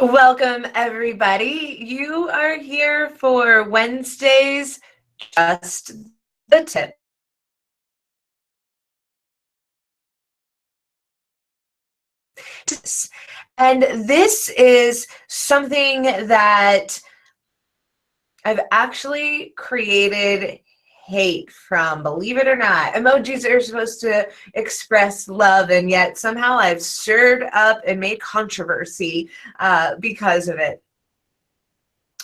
Welcome, everybody. You are here for Wednesday's Just the Tip. And this is something that I've actually created hate from, believe it or not. Emojis are supposed to express love, and yet somehow I've stirred up and made controversy because of it.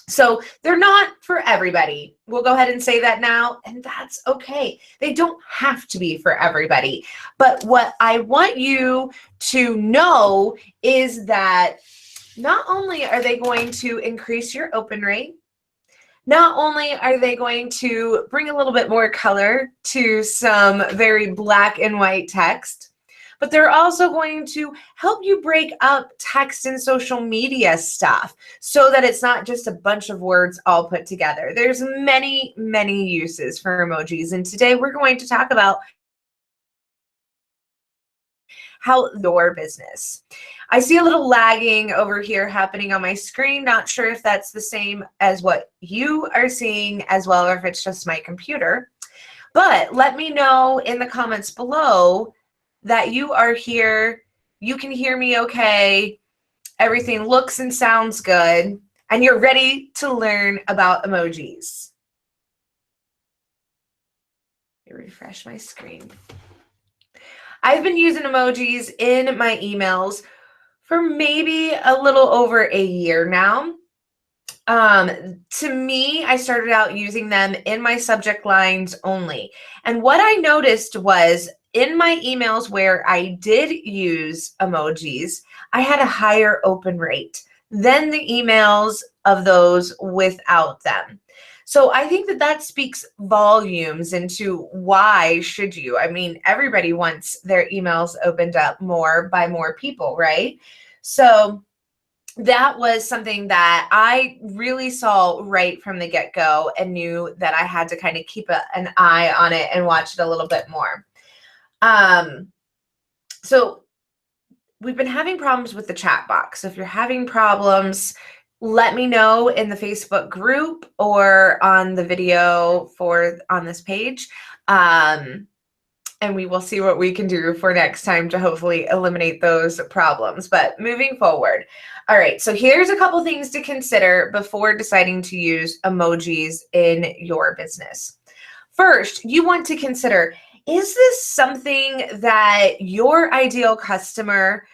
So they're not for everybody. We'll go ahead and say that now, and that's okay. They don't have to be for everybody. But what I want you to know is that not only are they going to increase your open rate, not only are they going to bring a little bit more color to some very black and white text, but they're also going to help you break up text and social media stuff so that it's not just a bunch of words all put together. There's many, many uses for emojis, and today we're going to talk about how your business. I see a little lagging over here happening on my screen. Not sure if that's the same as what you are seeing as well, or if it's just my computer. But let me know in the comments below that you are here, you can hear me okay, everything looks and sounds good, and you're ready to learn about emojis. Let me refresh my screen. I've been using emojis in my emails for maybe a little over a year now. To me, I started out using them in my subject lines only. And what I noticed was in my emails where I did use emojis, I had a higher open rate than the emails of those without them. So I think that that speaks volumes into why should you? I mean, everybody wants their emails opened up more by more people, right? So that was something that I really saw right from the get-go and knew that I had to kind of keep an eye on it and watch it a little bit more. So we've been having problems with the chat box. So if you're having problems, let me know in the Facebook group or on the video on this page. And we will see what we can do for next time to hopefully eliminate those problems. But moving forward. All right, so here's a couple things to consider before deciding to use emojis in your business. First, you want to consider, is this something that your ideal customer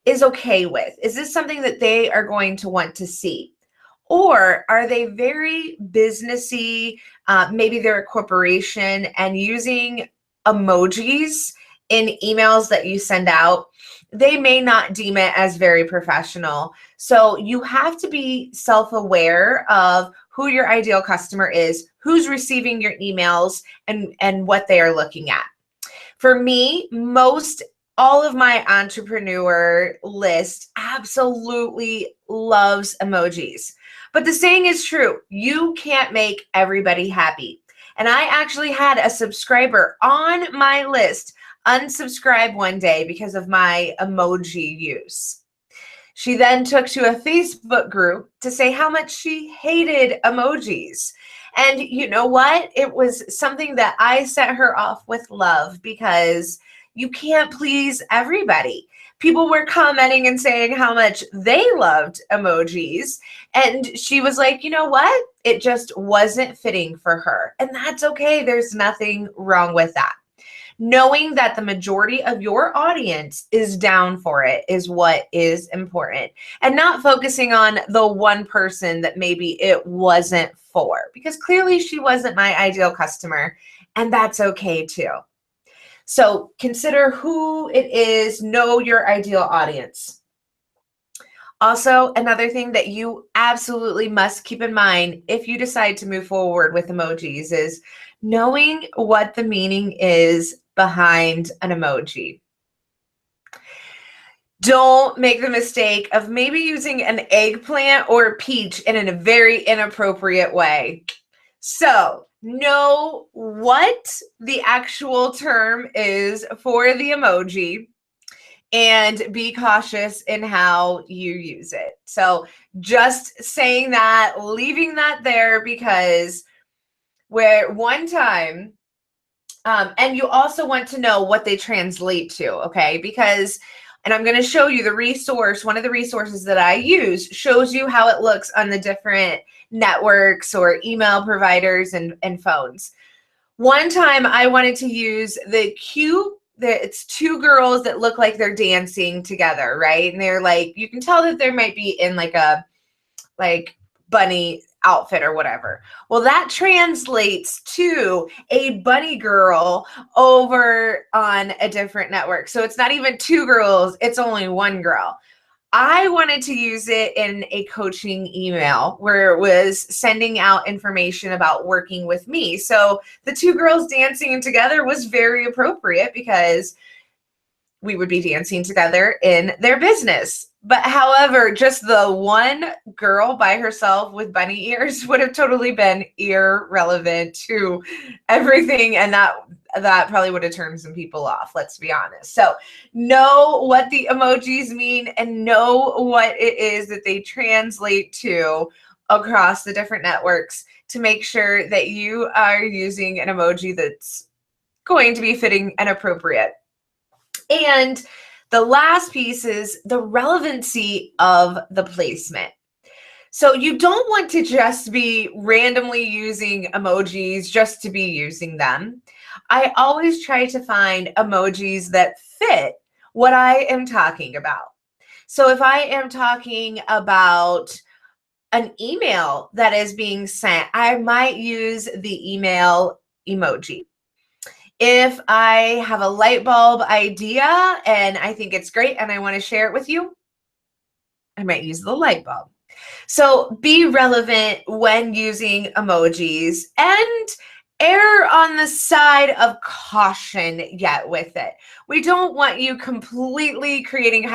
is okay with? Is this something that they are going to want to see? Or are they very businessy? Maybe they're a corporation and using emojis in emails that you send out, they may not deem it as very professional. So you have to be self-aware of who your ideal customer is, who's receiving your emails, and what they are looking at. For me, all of my entrepreneur list absolutely loves emojis. But the saying is true, you can't make everybody happy. And I actually had a subscriber on my list unsubscribe one day because of my emoji use. She then took to a Facebook group to say how much she hated emojis. And you know what? It was something that I sent her off with love because you can't please everybody. People were commenting and saying how much they loved emojis. And she was like, you know what? It just wasn't fitting for her. And that's okay. There's nothing wrong with that. Knowing that the majority of your audience is down for it is what is important, and not focusing on the one person that maybe it wasn't for, because clearly she wasn't my ideal customer, and that's okay too. So consider who it is, know your ideal audience. Also, another thing that you absolutely must keep in mind if you decide to move forward with emojis is knowing what the meaning is behind an emoji. Don't make the mistake of maybe using an eggplant or a peach in a very inappropriate way. So know what the actual term is for the emoji. and be cautious in how you use it. So just saying that, leaving that there, because where one time, and you also want to know what they translate to, okay? Because, and I'm going to show you the resource, one of the resources that I use shows you how it looks on the different networks or email providers and phones. One time I wanted to use it's two girls that look like they're dancing together, right? And they're like, you can tell that there might be in like a bunny outfit or whatever. Well, that translates to a bunny girl over on a different network. So it's not even two girls, it's only one girl. I wanted to use it in a coaching email where it was sending out information about working with me. So the two girls dancing together was very appropriate because we would be dancing together in their business. But however, just the one girl by herself with bunny ears would have totally been irrelevant to everything. And that probably would have turned some people off, let's be honest. So know what the emojis mean and know what it is that they translate to across the different networks to make sure that you are using an emoji that's going to be fitting and appropriate. And the last piece is the relevancy of the placement. So you don't want to just be randomly using emojis just to be using them. I always try to find emojis that fit what I am talking about. So if I am talking about an email that is being sent, I might use the email emoji. If I have a light bulb idea and I think it's great and I want to share it with you, I might use the light bulb. So be relevant when using emojis and err on the side of caution yet with it. We don't want you completely creating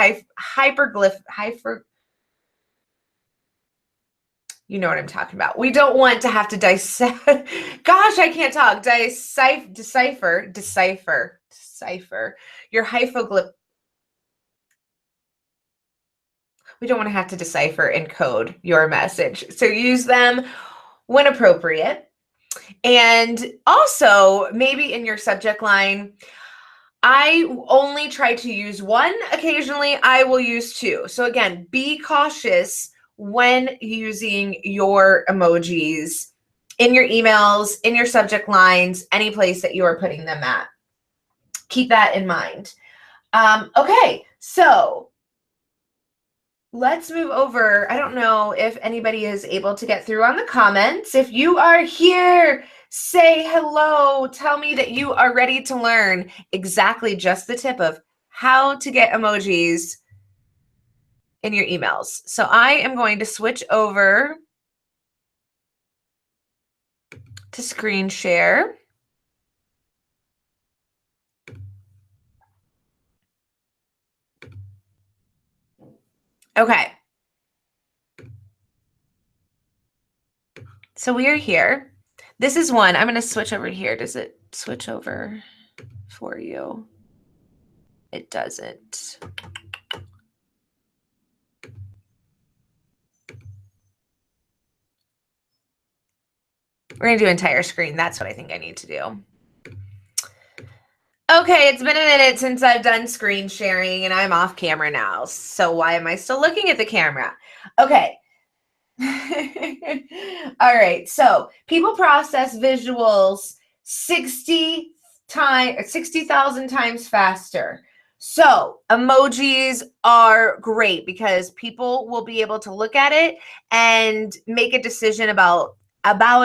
you know what I'm talking about. We don't want to have to dissect. Gosh, I can't talk. Decipher your hypoglyph. We don't want to have to decipher and code your message. So use them when appropriate. And also, maybe in your subject line, I only try to use one. Occasionally, I will use two. So again, be cautious when using your emojis in your emails, in your subject lines, any place that you are putting them at. Keep that in mind. Okay, so let's move over. I don't know if anybody is able to get through on the comments. If you are here, say hello. Tell me that you are ready to learn exactly just the tip of how to get emojis in your emails. So I am going to switch over to screen share. Okay. So we are here. This is one. I'm going to switch over here. Does it switch over for you? It doesn't. We're going to do entire screen. That's what I think I need to do. Okay, it's been a minute since I've done screen sharing and I'm off camera now. So why am I still looking at the camera? Okay. All right. So people process visuals 60,000 times faster. So emojis are great because people will be able to look at it and make a decision about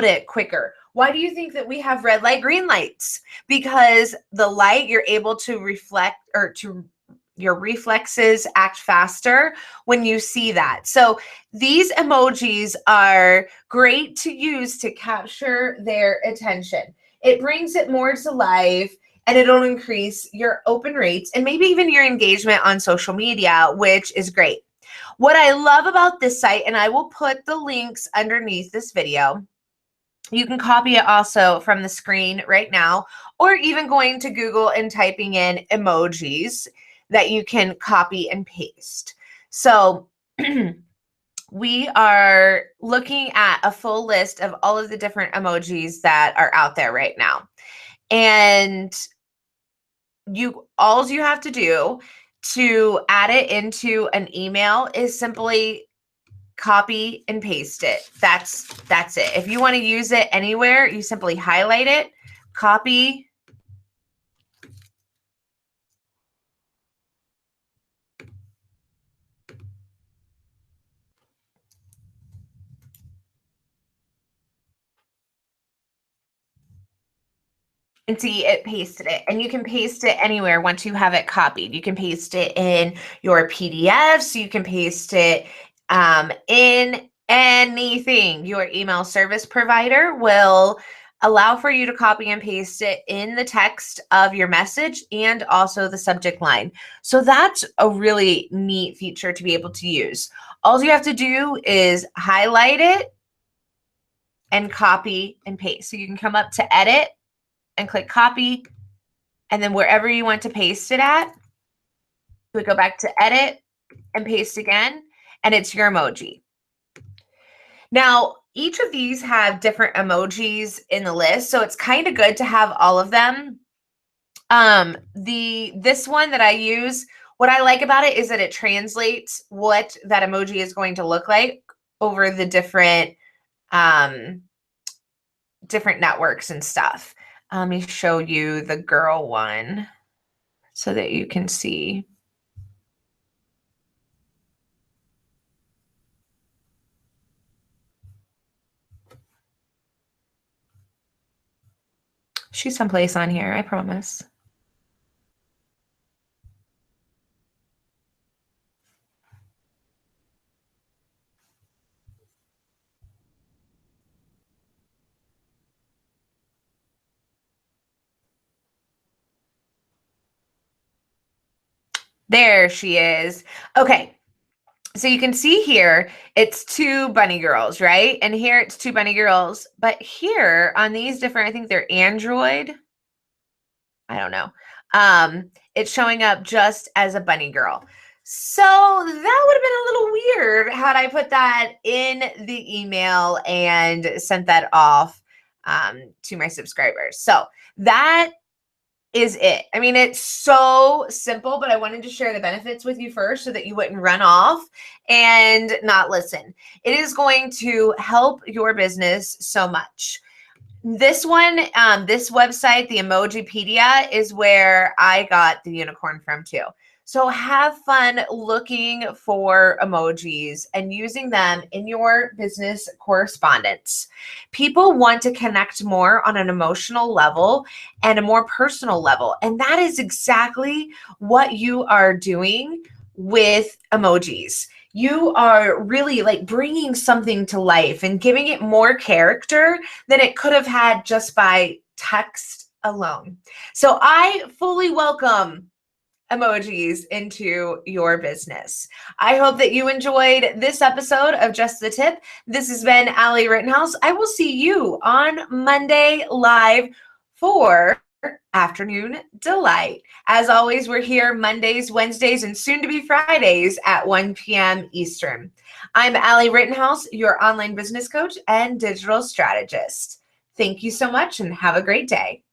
it quicker. Why do you think that we have red light, green lights? Because the light, you're able to reflect, or your reflexes act faster when you see that. So these emojis are great to use to capture their attention. It brings it more to life and it'll increase your open rates and maybe even your engagement on social media, which is great. What I love about this site, and I will put the links underneath this video, you can copy it also from the screen right now, or even going to Google and typing in emojis. that you can copy and paste. So we are looking at a full list of all of the different emojis that are out there right now. And all you have to do to add it into an email is simply copy and paste it. That's it. If you want to use it anywhere, you simply highlight it, copy, and see, it pasted it. And you can paste it anywhere once you have it copied. You can paste it in your PDFs. You can paste it in anything. Your email service provider will allow for you to copy and paste it in the text of your message and also the subject line. So that's a really neat feature to be able to use. All you have to do is highlight it and copy and paste. So you can come up to edit and click copy, and then wherever you want to paste it at, we go back to edit and paste again, and it's your emoji. Now, each of these have different emojis in the list, so it's kind of good to have all of them. This one that I use, what I like about it is that it translates what that emoji is going to look like over the different networks and stuff. Let me show you the girl one so that you can see. She's someplace on here, I promise. There she is. Okay. So you can see here, it's two bunny girls, right? And here it's two bunny girls. But here on these different, I think they're Android. I don't know. It's showing up just as a bunny girl. So that would have been a little weird had I put that in the email and sent that off to my subscribers. So that is it. I mean, it's so simple, but I wanted to share the benefits with you first so that you wouldn't run off and not listen. It is going to help your business so much. This one, this website, the Emojipedia, is where I got the unicorn from too. So have fun looking for emojis and using them in your business correspondence. People want to connect more on an emotional level and a more personal level. And that is exactly what you are doing with emojis. You are really like bringing something to life and giving it more character than it could have had just by text alone. So I fully welcome emojis into your business. I hope that you enjoyed this episode of Just the Tip. This has been Allie Rittenhouse. I will see you on Monday live for Afternoon Delight. As always, we're here Mondays, Wednesdays, and soon to be Fridays at 1 p.m. Eastern. I'm Allie Rittenhouse, your online business coach and digital strategist. Thank you so much and have a great day.